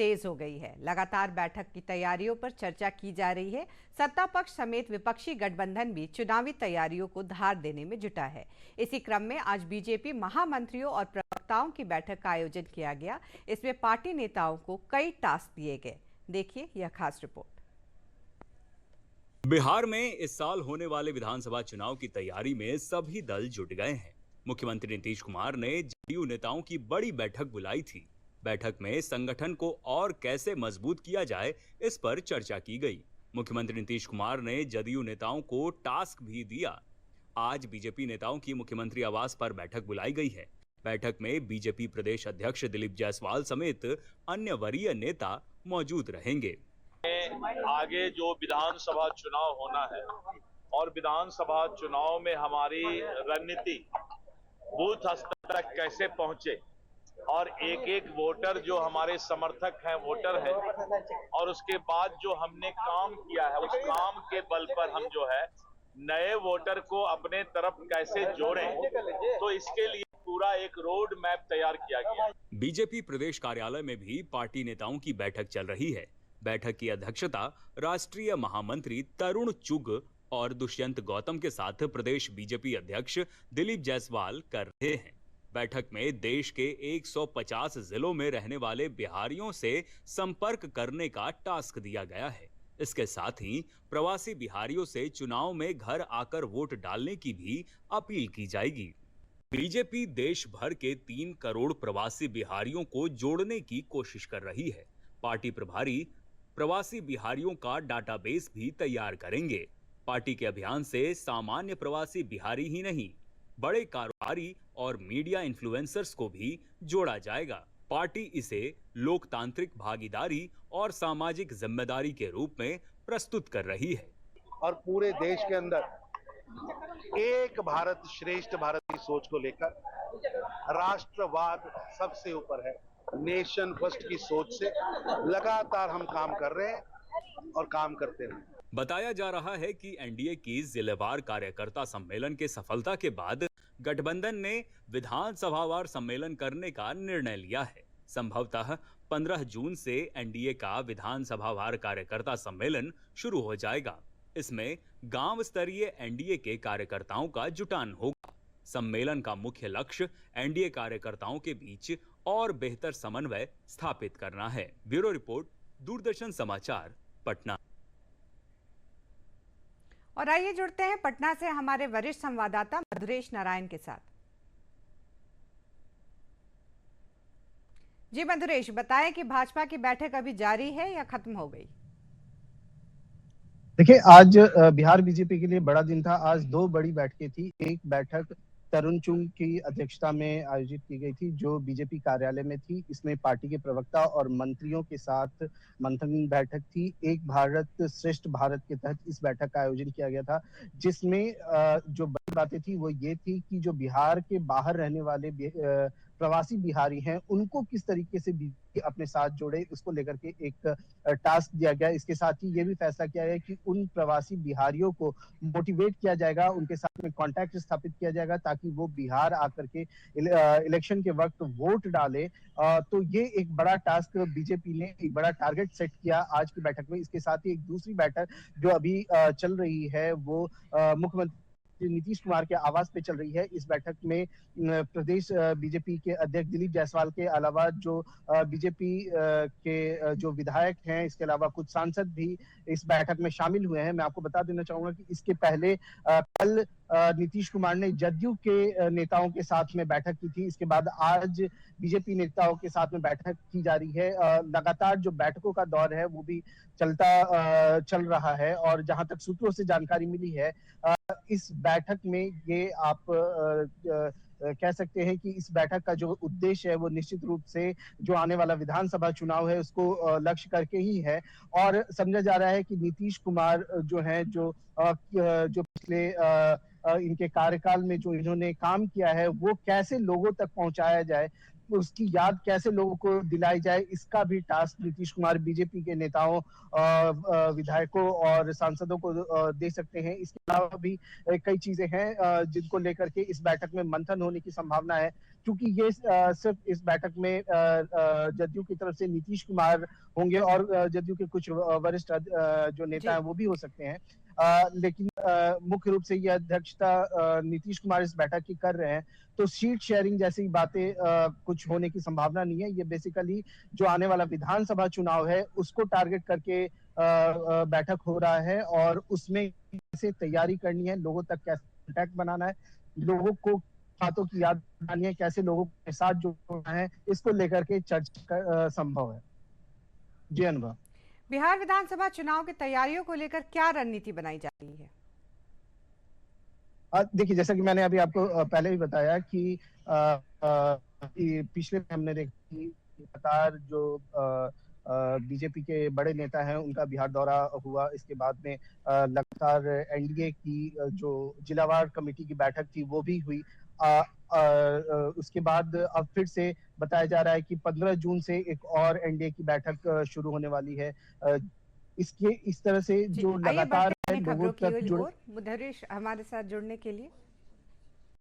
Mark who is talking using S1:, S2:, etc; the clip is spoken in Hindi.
S1: तेज हो गई है। लगातार बैठक की तैयारियों पर चर्चा की जा रही है। सत्ता पक्ष समेत विपक्षी गठबंधन भी चुनावी तैयारियों को धार देने में जुटा है। इसी क्रम में आज बीजेपी महामंत्रियों और प्रवक्ताओं की बैठक का आयोजन किया गया। इसमें पार्टी नेताओं को कई टास्क दिए गए। देखिए यह खास रिपोर्ट।
S2: बिहार में इस साल होने वाले विधानसभा चुनाव की तैयारी में सभी दल जुट गए हैं। मुख्यमंत्री नीतीश कुमार ने जदयू नेताओं की बड़ी बैठक बुलाई थी। बैठक में संगठन को और कैसे मजबूत किया जाए, इस पर चर्चा की गई। मुख्यमंत्री नीतीश कुमार ने जदयू नेताओं को टास्क भी दिया। आज बीजेपी नेताओं की मुख्यमंत्री आवास पर बैठक बुलाई गई है। बैठक में बीजेपी प्रदेश अध्यक्ष दिलीप जायसवाल समेत अन्य वरीय नेता मौजूद रहेंगे।
S3: आगे जो विधानसभा चुनाव होना है और विधानसभा चुनाव में हमारी रणनीति बूथ स्तर तक कैसे पहुंचे और एक एक वोटर जो हमारे समर्थक हैं, वोटर हैं, और उसके बाद जो हमने काम किया है उस काम के बल पर हम जो है नए वोटर को अपने तरफ कैसे जोड़ें, तो इसके लिए पूरा एक रोड मैप तैयार किया गया।
S2: बीजेपी प्रदेश कार्यालय में भी पार्टी नेताओं की बैठक चल रही है। बैठक की अध्यक्षता राष्ट्रीय महामंत्री तरुण चुग और दुष्यंत गौतम के साथ प्रदेश बीजेपी अध्यक्ष दिलीप जायसवाल कर रहे हैं। बैठक में देश के 150 जिलों में रहने वाले बिहारियों से संपर्क करने का टास्क दिया गया है। इसके साथ ही प्रवासी बिहारियों से चुनाव में घर आकर वोट डालने की भी अपील की जाएगी। बीजेपी देश भर के 3 करोड़ प्रवासी बिहारियों को जोड़ने की कोशिश कर रही है। पार्टी प्रभारी प्रवासी बिहारियों का डाटाबेस भी तैयार करेंगे। पार्टी के अभियान से सामान्य प्रवासी बिहारी ही नहीं, बड़े कारोबारी और मीडिया इन्फ्लुएंसर्स को भी जोड़ा जाएगा। पार्टी इसे लोकतांत्रिक भागीदारी और सामाजिक जिम्मेदारी के रूप में प्रस्तुत कर रही है।
S4: और पूरे देश के अंदर एक भारत श्रेष्ठ भारत की सोच को लेकर राष्ट्रवाद सबसे ऊपर है, नेशन फर्स्ट की सोच से लगातार हम काम कर रहे हैं और काम करते हैं।
S2: बताया जा रहा है कि एनडीए की जिलेवार कार्यकर्ता सम्मेलन के सफलता के बाद गठबंधन ने विधानसभावार सम्मेलन करने का निर्णय लिया है। संभवतः 15 जून से एनडीए का विधानसभावार कार्यकर्ता सम्मेलन शुरू हो जाएगा। इसमें गांव स्तरीय एनडीए के कार्यकर्ताओं का जुटान होगा। सम्मेलन का मुख्य लक्ष्य एनडीए कार्यकर्ताओं के बीच और बेहतर समन्वय स्थापित करना है। ब्यूरो रिपोर्ट, दूरदर्शन समाचार, पटना।
S1: और आइए जुड़ते हैं पटना से हमारे वरिष्ठ संवाददाता मधुरेश नारायण के साथ। जी मधुरेश, बताएं कि भाजपा की बैठक अभी जारी है या खत्म हो गई?
S5: देखिए, आज बिहार बीजेपी के लिए बड़ा दिन था। आज 2 बड़ी बैठकें थी। एक बैठक तरुण चुग की अध्यक्षता में आयोजित की गई थी, जो बीजेपी कार्यालय में थी। इसमें पार्टी के प्रवक्ता और मंत्रियों के साथ मंथन बैठक थी। एक भारत श्रेष्ठ भारत के तहत इस बैठक का आयोजन किया गया था, जिसमें जो बड़ी बातें थी वो ये थी कि जो बिहार के बाहर रहने वाले प्रवासी बिहारी हैं, उनको किस तरीके से अपने साथ जोड़े, उसको लेकर के एक टास्क दिया गया। इसके साथ ही ये भी फैसला किया गया कि उन प्रवासी बिहारियों को मोटिवेट किया जाएगा, उनके साथ में कांटेक्ट स्थापित किया जाएगा, ताकि वो बिहार आकर के इलेक्शन के वक्त वोट डाले। तो ये एक बड़ा टास्क बीजेपी ने, एक बड़ा टारगेट सेट किया आज की बैठक में। इसके साथ ही एक दूसरी बैठक जो अभी चल रही है वो मुख्यमंत्री नीतीश कुमार के आवास पे चल रही है। इस बैठक में प्रदेश बीजेपी के अध्यक्ष दिलीप जायसवाल के अलावा जो बीजेपी के जो विधायक हैं, इसके अलावा कुछ सांसद भी इस बैठक में शामिल हुए हैं। मैं आपको बता देना चाहूंगा कि इसके पहले कल नीतीश कुमार ने जदयू के नेताओं के साथ में बैठक की थी। इसके बाद आज बीजेपी नेताओं के साथ में बैठक की जा रही है। लगातार जो बैठकों का दौर है वो भी चल रहा है, और जहां तक सूत्रों से जानकारी मिली है, इस बैठक में ये आप कह सकते हैं कि इस बैठक का जो उद्देश्य है वो निश्चित रूप से जो आने वाला विधानसभा चुनाव है उसको लक्ष्य करके ही है। और समझा जा रहा है कि नीतीश कुमार जो है, जो पिछले इनके कार्यकाल में जो इन्होंने काम किया है वो कैसे लोगों तक पहुंचाया जाए, उसकी याद कैसे लोगों को दिलाई जाए, इसका भी टास्क नीतीश कुमार बीजेपी के नेताओं, विधायकों और सांसदों को दे सकते हैं। इसके अलावा भी कई चीजें हैं जिनको लेकर के इस बैठक में मंथन होने की संभावना है। क्योंकि ये सिर्फ इस बैठक में जदयू की तरफ से नीतीश कुमार होंगे और जदयू के कुछ वरिष्ठ जो नेता हैं वो भी हो सकते हैं, लेकिन मुख्य रूप से ये अध्यक्षता नीतीश कुमार इस बैठक की कर रहे हैं। तो सीट शेयरिंग जैसी बातें कुछ होने की संभावना नहीं है। ये बेसिकली जो आने वाला विधानसभा चुनाव है उसको टारगेट करके बैठक हो रहा है और उसमें कैसे तैयारी करनी है, लोगों तक कैसे कॉन्टैक्ट बनाना है, लोगों को बातों की याद दिलानी है, कैसे लोगों के साथ जुड़ना है, इसको लेकर के चर्चा संभव है। जी अनुभव।
S1: बिहार विधानसभा चुनाव की तैयारियों को लेकर क्या रणनीति बनाई जा रही है?
S5: देखिए, जैसा कि मैंने अभी आपको पहले भी बताया कि पिछले हमने देखा कि लगातार जो बीजेपी के बड़े नेता हैं उनका बिहार दौरा हुआ। इसके बाद में लगातार एनडीए की जो जिलावार कमेटी की बैठक थी वो भी हुई। उसके बाद अब फिर से बताया जा रहा है कि 15 जून से एक और एनडीए की बैठक शुरू होने वाली है। इसके इस तरह से जो लगातार
S1: खबरों की ओर मुदर्रिस हमारे साथ जुड़ने के लिए।